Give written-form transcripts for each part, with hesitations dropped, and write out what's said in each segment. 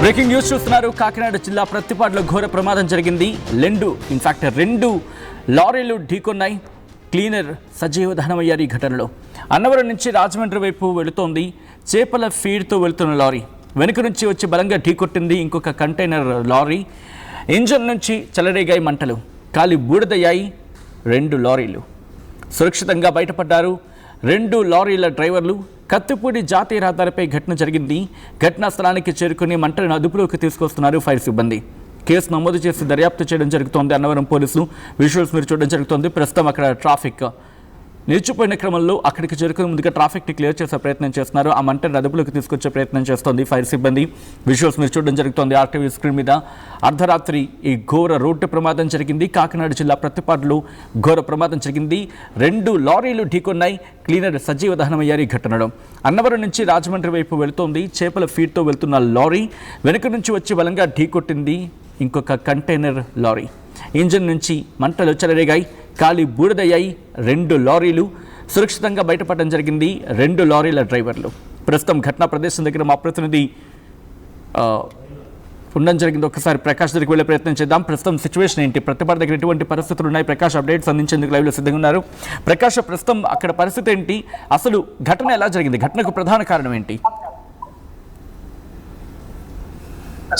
Breaking news చూస్తున్నారు. కాకినాడ జిల్లా ప్రత్తిపాడులో ఘోర ప్రమాదం జరిగింది. రెండు లారీలు ఢీకొన్నాయి. క్లీనర్ సజీవ దహనమయ్యారు ఈ ఘటనలో. అన్నవరం నుంచి రాజమండ్రి వైపు వెళుతోంది చేపల ఫీడ్తో వెళుతున్న లారీ వెనుక నుంచి వచ్చి బలంగా ఢీకొట్టింది ఇంకొక కంటైనర్ లారీ. ఇంజన్ నుంచి చెలరేగాయి మంటలు, కాలి బూడిదయ్యాయి 2 లారీలు. సురక్షితంగా బయటపడ్డారు 2 లారీల డ్రైవర్లు. కత్తిపూడి జాతీయ రహదారిపై ఘటన జరిగింది. ఘటనా స్థలానికి చేరుకుని మంటలను అదుపులోకి తీసుకొస్తున్నారు ఫైర్ సిబ్బంది. కేసు నమోదు చేసి దర్యాప్తు చేయడం జరుగుతోంది. అన్నవరం పోలీసులు విజువల్స్ మీరు చూడడం జరుగుతోంది. ప్రస్తుతం అక్కడ ట్రాఫిక్ నిలిచిపోయిన క్రమంలో అక్కడికి చేరుకుని ముందుగా ట్రాఫిక్ని క్లియర్ చేసే ప్రయత్నం చేస్తున్నారు. ఆ మంటను అదుపులోకి తీసుకొచ్చే ప్రయత్నం చేస్తోంది ఫైర్ సిబ్బంది. విజువల్స్ మీరు చూడడం జరుగుతోంది ఆర్టీవీ స్క్రీన్ మీద. అర్ధరాత్రి ఈ ఘోర రోడ్డు ప్రమాదం జరిగింది. కాకినాడ జిల్లా ప్రత్తిపాడులో ఘోర ప్రమాదం జరిగింది. 2 లారీలు ఢీకొన్నాయి. క్లీనర్ సజీవ దహనమయ్యారు ఈ ఘటనలో. అన్నవరం నుంచి రాజమండ్రి వైపు వెళుతోంది చేపల ఫీడ్తో వెళ్తున్న లారీ వెనుక నుంచి వచ్చి బలంగా ఢీకొట్టింది ఇంకొక కంటైనర్ లారీ. ఇంజన్ నుంచి మంటలు చెలరేగాయి, కాలి బూడిదయ్యాయి 2 లారీలు. సురక్షితంగా బయటపడడం జరిగింది 2 లారీల డ్రైవర్లు. ప్రస్తుతం ఘటనా ప్రదేశం దగ్గర మా ప్రతినిధి ఉండడం జరిగింది. ఒకసారి ప్రకాష్ దగ్గరికి వెళ్ళే ప్రయత్నం చేద్దాం. ప్రస్తుతం సిచ్యువేషన్ ఏంటి, ప్రతిపాడు దగ్గర ఎటువంటి పరిస్థితులు ఉన్నాయి? ప్రకాష్ అప్డేట్స్ అందించేందుకు లైవ్లో సిద్ధంగా ఉన్నారు. ప్రకాష్, ప్రస్తుతం అక్కడ పరిస్థితి ఏంటి? అసలు ఘటన ఎలా జరిగింది? ఘటనకు ప్రధాన కారణం ఏంటి?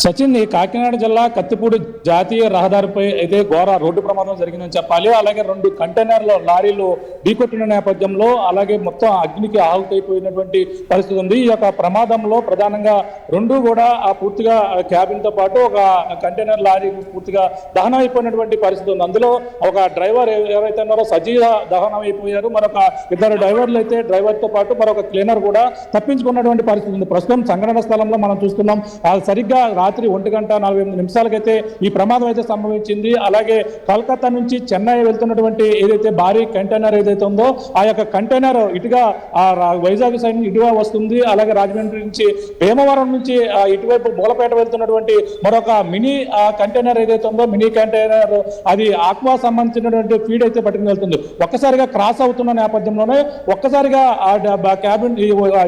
సచిన్, ఈ కాకినాడ జిల్లా కత్తిపూడి జాతీయ రహదారిపై అయితే ఘోర రోడ్డు ప్రమాదం జరిగిందని చెప్పాలి. అలాగే 2 కంటైనర్ల లారీలు ఢీకొట్టిన నేపథ్యంలో అలాగే మొత్తం అగ్నికి ఆహుతైపోయినటువంటి పరిస్థితి ఉంది. ఈ యొక్క ప్రమాదంలో ప్రధానంగా 2 కూడా పూర్తిగా క్యాబిన్ తో పాటు ఒక కంటైనర్ లారీ పూర్తిగా దహనం అయిపోయినటువంటి పరిస్థితి ఉంది. అందులో ఒక డ్రైవర్ ఎవరైతే ఉన్నారో సజీవ దహనం అయిపోయారు. మరొక 2 డ్రైవర్లు అయితే డ్రైవర్ తో పాటు మరొక క్లీనర్ కూడా తప్పించుకున్నటువంటి పరిస్థితి ఉంది. ప్రస్తుతం సంఘటన స్థలంలో మనం చూస్తున్నాం. సరిగ్గా రాత్రి 1:48 ఈ ప్రమాదం అయితే సంభవించింది. అలాగే కోల్కతా నుంచి చెన్నై వెళ్తున్నటువంటి ఏదైతే భారీ కంటైనర్ ఏదైతే ఉందో ఆ యొక్క కంటైనర్ ఇటుగా వైజాగ్ సైడ్ ఇటుగా వస్తుంది. అలాగే రాజమండ్రి నుంచి భీమవరం నుంచి ఇటువైపు మూలపేట వెళ్తున్నటువంటి మరొక మినీ కంటైనర్ ఏదైతే ఉందో మినీ కంటైనర్ అది ఆక్వా సంబంధించినటువంటి ఫీడ్ అయితే పట్టుకుని వెళ్తుంది. ఒక్కసారిగా క్రాస్ అవుతున్న నేపథ్యంలోనే ఒక్కసారిగా క్యాబిన్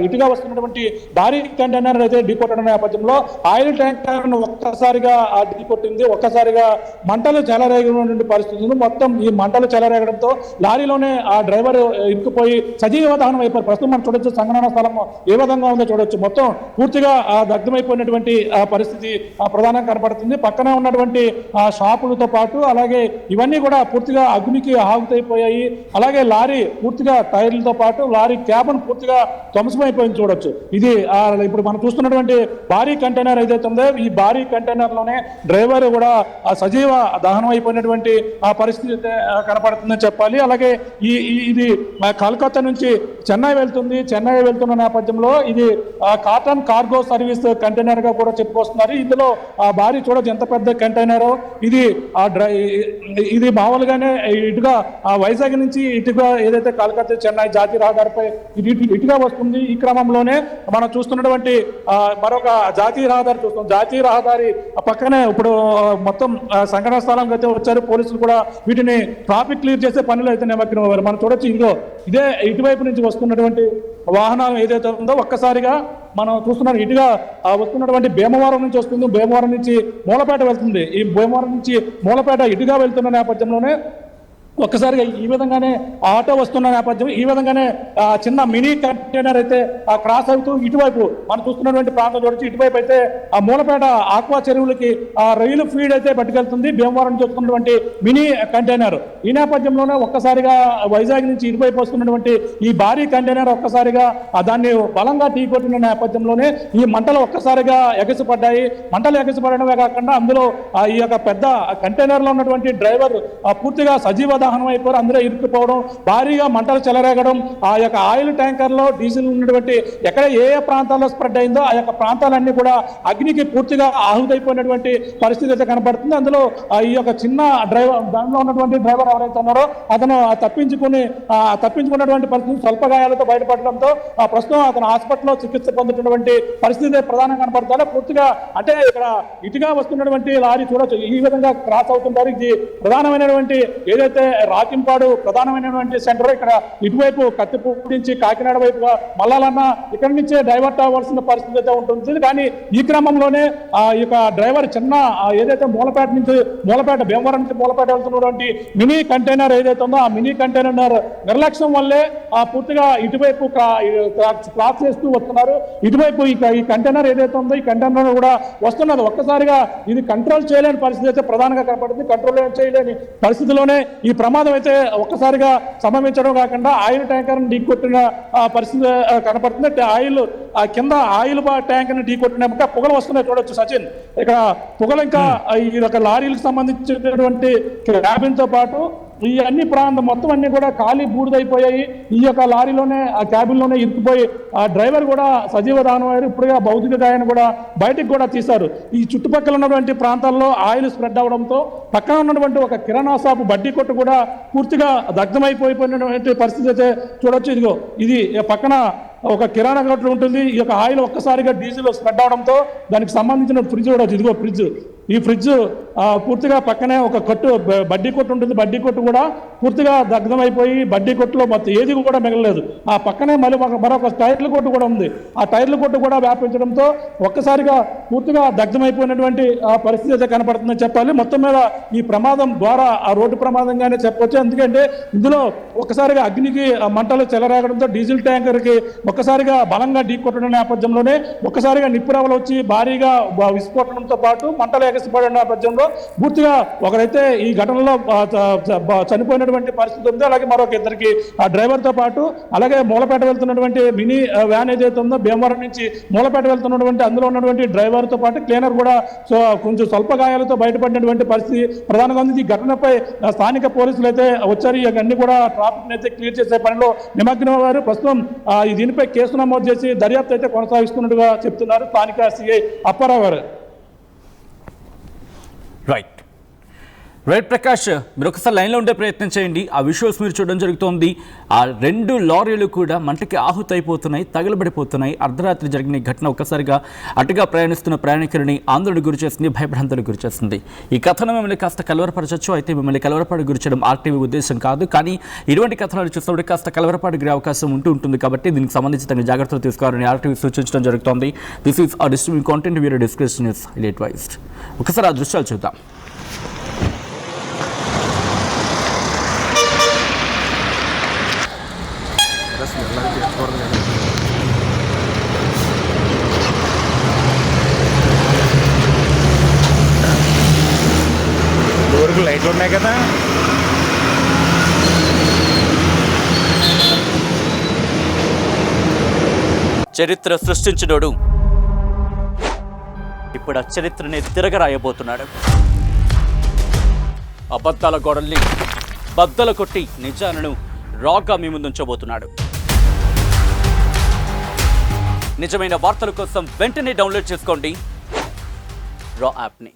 ఇటుగా వస్తున్నటువంటి భారీ కంటైనర్ అయితే ఢీకొట్టడం నేపథ్యంలో ఆయిల్ ట్యాంక్ ఒక్కసారిగా ఢీకొట్టింది. ఒక్కసారిగా మంటలు చెలరేగినటువంటి పరిస్థితి ఉంది. మొత్తం ఈ మంటలు చెలరేగడంతో లారీలోనే ఆ డ్రైవర్ ఇరుక్కుపోయి సజీవ దహనం అయిపోయారు. ప్రస్తుతం మనం చూడొచ్చు సంఘటన స్థలం ఏ విధంగా ఉందో చూడొచ్చు. మొత్తం పూర్తిగా దగ్ధమైపోయినటువంటి పరిస్థితి ప్రధానంగా కనపడుతుంది. పక్కనే ఉన్నటువంటి షాపులతో పాటు అలాగే ఇవన్నీ కూడా పూర్తిగా అగ్నికి ఆహుతైపోయాయి. అలాగే లారీ పూర్తిగా టైర్లతో పాటు లారీ క్యాబన్ పూర్తిగా ధ్వంసమైపోయింది చూడొచ్చు. ఇది ఇప్పుడు మనం చూస్తున్నటువంటి భారీ కంటైనర్ ఏదైతే ఉందో ఈ భారీ కంటైనర్ లోనే డ్రైవర్ కూడా సజీవ దహనం అయిపోయినటువంటి పరిస్థితి కనపడుతుందని చెప్పాలి. అలాగే ఇది కలకత్తా నుంచి చెన్నై వెళ్తుంది. చెన్నై వెళ్తున్న నేపథ్యంలో ఇది కాటన్ కార్గో సర్వీస్ కంటైనర్ గా కూడా చెప్పుకొస్తున్నారు. ఇందులో భారీ చూడొచ్చు ఎంత పెద్ద కంటైనరో. ఇది మామూలుగానే ఇటుగా వైజాగ్ నుంచి ఇటుగా ఏదైతే కలకత్తా చెన్నై జాతీయ రహదారిపై ఇటుగా వస్తుంది. ఈ క్రమంలోనే మనం చూస్తున్నటువంటి మరొక జాతీయ రహదారి చూస్తాం. జాతీయ రహదారి పక్కనే ఇప్పుడు మొత్తం సంఘటన స్థలానికి అయితే వచ్చారు పోలీసులు కూడా. వీటిని ట్రాఫిక్ క్లియర్ చేసే పనులు అయితే నిమగ్నమయ్యారు. మనం చూడొచ్చు ఇదే ఇటువైపు నుంచి వస్తున్నటువంటి వాహనాలు ఏదైతే ఉందో ఒక్కసారిగా మనం చూస్తున్నాం ఇటుగా వస్తున్నటువంటి భీమవరం నుంచి వస్తుంది. భీమవరం నుంచి మూలపేట వెళ్తుంది. ఈ భీమవరం నుంచి మూలపేట ఇటుగా వెళ్తున్న నేపథ్యంలోనే ఒక్కసారిగా ఈ విధంగానే ఆటో వస్తున్న నేపథ్యం ఈ విధంగానే చిన్న మినీ కంటైనర్ అయితే క్రాస్ అవుతూ ఇటువైపు మనం చూస్తున్నటువంటి ప్రాంతం చూడొచ్చు. ఇటువైపు అయితే ఆ మూలపేట ఆక్వా చెరువులకి రైలు ఫీడ్ అయితే పట్టుకెళ్తుంది భీమవరం నుంచి వస్తున్నటువంటి మినీ కంటైనర్. ఈ నేపథ్యంలోనే ఒక్కసారిగా వైజాగ్ నుంచి ఇటువైపు వస్తున్నటువంటి ఈ భారీ కంటైనర్ ఒక్కసారిగా దాన్ని బలంగా ఢీకొట్టిన నేపథ్యంలోనే ఈ మంటలు ఒక్కసారిగా ఎగసిపడ్డాయి. మంటలు ఎగసిపడడమే కాకుండా అందులో ఈ యొక్క పెద్ద కంటైనర్ లో ఉన్నటువంటి డ్రైవర్ పూర్తిగా సజీవ దహనం అయిపోయారు. అందులో ఇరుక్కుపోవడం, భారీగా మంటలు చెలరేగడం, ఆ యొక్క ఆయిల్ ట్యాంకర్ లో డీజిల్ ఉన్నటువంటి ఎక్కడ ఏ ప్రాంతాల్లో స్ప్రెడ్ అయిందో ఆ యొక్క ప్రాంతాలన్నీ కూడా అగ్నికి పూర్తిగా ఆహుతైపోయినటువంటి పరిస్థితి అయితే కనబడుతుంది. అందులో ఈ యొక్క చిన్న డ్రైవర్ దానిలో ఉన్నటువంటి డ్రైవర్ ఎవరైతే ఉన్నారో అతను తప్పించుకున్నటువంటి పరిస్థితి స్వల్ప గాయాలతో బయటపడడంతో ప్రస్తుతం అతను హాస్పిటల్లో చికిత్స పొందుతున్నటువంటి పరిస్థితి ప్రధానంగా కనబడుతుంది. పూర్తిగా అంటే ఇక్కడ ఇటుగా వస్తున్నటువంటి లారీ చూడొచ్చు ఈ విధంగా క్రాస్ అవుతుంటారు. ఇది ప్రధానమైనటువంటి ఏదైతే రాకింపాడు ప్రధానమైనటువంటి సెంటర్. ఇక్కడ ఇటువైపు కత్తిపూడి నుంచి కాకినాడ వైపుగా మళ్ళాలన్నా ఇక్కడి నుంచే డైవర్ట్ అవ్వాల్సిన పరిస్థితి అయితే ఉంటుంది. కానీ ఈ క్రమంలోనే ఈ యొక్క డ్రైవర్ చిన్న ఏదైతే మూలపేట భీమవరం నుంచి మూలపేట వెళ్తున్నటువంటి మినీ కంటైనర్ ఏదైతే ఉందో ఆ మినీ కంటైనర్ నిర్లక్ష్యం వల్లే పూర్తిగా ఇటువైపు క్రాస్ చేస్తూ వస్తున్నారు. ఇటువైపు ఈ కంటైనర్ ఏదైతే ఉందో ఈ కంటైనర్ కూడా వస్తున్నది. ఒక్కసారిగా ఇది కంట్రోల్ చేయలేని పరిస్థితి అయితే ప్రధానంగా కనపడుతుంది. కంట్రోల్ చేయలేని పరిస్థితిలోనే ఈ ప్రమాదం అయితే ఒక్కసారిగా సంభవించడం కాకుండా ఆయిల్ ట్యాంకర్ ఢీకొట్టిన పరిస్థితి కనపడుతుంది. ఆయిల్ కింద ఆయిల్ ట్యాంక్ ని ఢీకొట్టిన పొగలు వస్తున్నాయి చూడొచ్చు సచిన్. ఇక్కడ పొగలు ఇంకా ఈ యొక్క లారీలకు సంబంధించినటువంటి క్యాబిన్ తో పాటు ఈ అన్ని ప్రాంతం మొత్తం అన్ని కూడా ఖాళీ బూడిదైపోయాయి. ఈ యొక్క లారీలోనే ఆ క్యాబిన్ లోనే ఇరుక్కుపోయి ఆ డ్రైవర్ కూడా సజీవ దానమయ్యారు. ఇప్పుడుగా భౌతిక గాయాన్ని కూడా బయటకు కూడా తీశారు. ఈ చుట్టుపక్కల ఉన్నటువంటి ప్రాంతాల్లో ఆయిల్ స్ప్రెడ్ అవడంతో పక్కన ఉన్నటువంటి ఒక కిరాణా షాపు బడ్డీ కొట్టు కూడా పూర్తిగా దగ్ధమైపోయినటువంటి పరిస్థితి అయితే చూడొచ్చు. ఇదిగో ఇది పక్కన ఒక కిరాణా కొట్టు ఉంటుంది. ఈ యొక్క ఆయిల్ ఒక్కసారిగా డీజిల్ స్ప్రెడ్ అవడంతో దానికి సంబంధించిన ఫ్రిడ్జ్ కూడా ఇదిగో ఫ్రిడ్జ్. ఈ ఫ్రిడ్జ్ పూర్తిగా పక్కనే ఒక బడ్డీ కొట్టు ఉంటుంది. బడ్డీ కొట్టు కూడా పూర్తిగా దగ్ధమైపోయి బడ్డీ కొట్టులో మొత్తం ఏది కూడా మిగలలేదు. ఆ పక్కనే మరొక టైర్ల కొట్టు కూడా ఉంది. ఆ టైర్ల కొట్టు కూడా వ్యాపించడంతో ఒక్కసారిగా పూర్తిగా దగ్ధమైపోయినటువంటి పరిస్థితి అయితే కనపడుతుందని చెప్పాలి. మొత్తం మీద ఈ ప్రమాదం ద్వారా ఆ రోడ్డు ప్రమాదంగానే చెప్పవచ్చు. ఎందుకంటే ఇందులో ఒక్కసారిగా అగ్నికి మంటలు చెలరేగడంతో డీజిల్ ట్యాంకర్కి ఒక్కసారిగా బలంగా ఢీకొట్టడం నేపథ్యంలోనే ఒక్కసారిగా నిప్పురవలు వచ్చి భారీగా విస్ఫోటనంతో పాటు మంటలు ఎగసిపడిన నేపథ్యంలో పూర్తిగా ఒకరైతే ఈ ఘటనలో చనిపోయినటువంటి పరిస్థితి ఉంది. అలాగే మరొక ఇద్దరికి ఆ డ్రైవర్ తో పాటు అలాగే మూలపేట వెళ్తున్నటువంటి మినీ వ్యాన్ ఏదైతే ఉందో భీమవరం నుంచి మూలపేట వెళ్తున్నటువంటి అందులో ఉన్నటువంటి డ్రైవర్ తో పాటు క్లీనర్ కూడా కొంచెం స్వల్ప గాయాలతో బయటపడినటువంటి పరిస్థితి ప్రధానంగా ఉంది. ఈ ఘటనపై స్థానిక పోలీసులు అయితే వచ్చారు. ఇవన్నీ కూడా ట్రాఫిక్ అయితే క్లియర్ చేసే పనిలో నిమగ్నమయ్యారు. ప్రస్తుతం దీనిపై కేసు నమోదు చేసి దర్యాప్తు అయితే కొనసాగిస్తున్నట్టుగా చెప్తున్నారు స్థానిక సిఐ అప్పారావు గారు. రైట్ ప్రకాష్, మీరు ఒకసారి లైన్లో ఉండే ప్రయత్నం చేయండి. ఆ విజువల్స్ మీరు చూడడం జరుగుతోంది. ఆ 2 లారీలు కూడా మంటకి ఆహుతైపోతున్నాయి, తగలబడిపోతున్నాయి. అర్ధరాత్రి జరిగిన ఈ ఘటన ఒక్కసారిగా అటుగా ప్రయాణిస్తున్న ప్రయాణికులని ఆందోళనకు గురి చేస్తుంది, భయభ్రాంతులకు గురి చేస్తుంది. ఈ కథనం మిమ్మల్ని కాస్త కలవరపరచచ్చు. అయితే మిమ్మల్ని కలవరపాటు గురి చేయడం ఆర్టీవీ ఉద్దేశం కాదు. కానీ ఇటువంటి కథనాలు చూసినప్పుడు కాస్త కలవరపాటు గురే అవకాశం ఉంటుంది కాబట్టి దీనికి సంబంధించి తగిన జాగ్రత్తలు తీసుకోవాలని ఆర్టీవీ సూచించడం జరుగుతోంది. This is a distributing content viewer discretion is highly advised. ఒకసారి ఆ దృశ్యాలు చూద్దాం. ఊరికి లైట్లు ఉన్నాయి కదా. చరిత్ర సృష్టించినోడు ఇప్పుడు ఆ చరిత్రని తిరగరాయబోతున్నాడు. అబద్ధాల గోడల్ని బద్దలు కొట్టి నిజాలను రాగా మీ ముందుంచబోతున్నాడు. నిజమైన వార్తల కోసం వెంటనే డౌన్లోడ్ చేసుకోండి రా యాప్ని.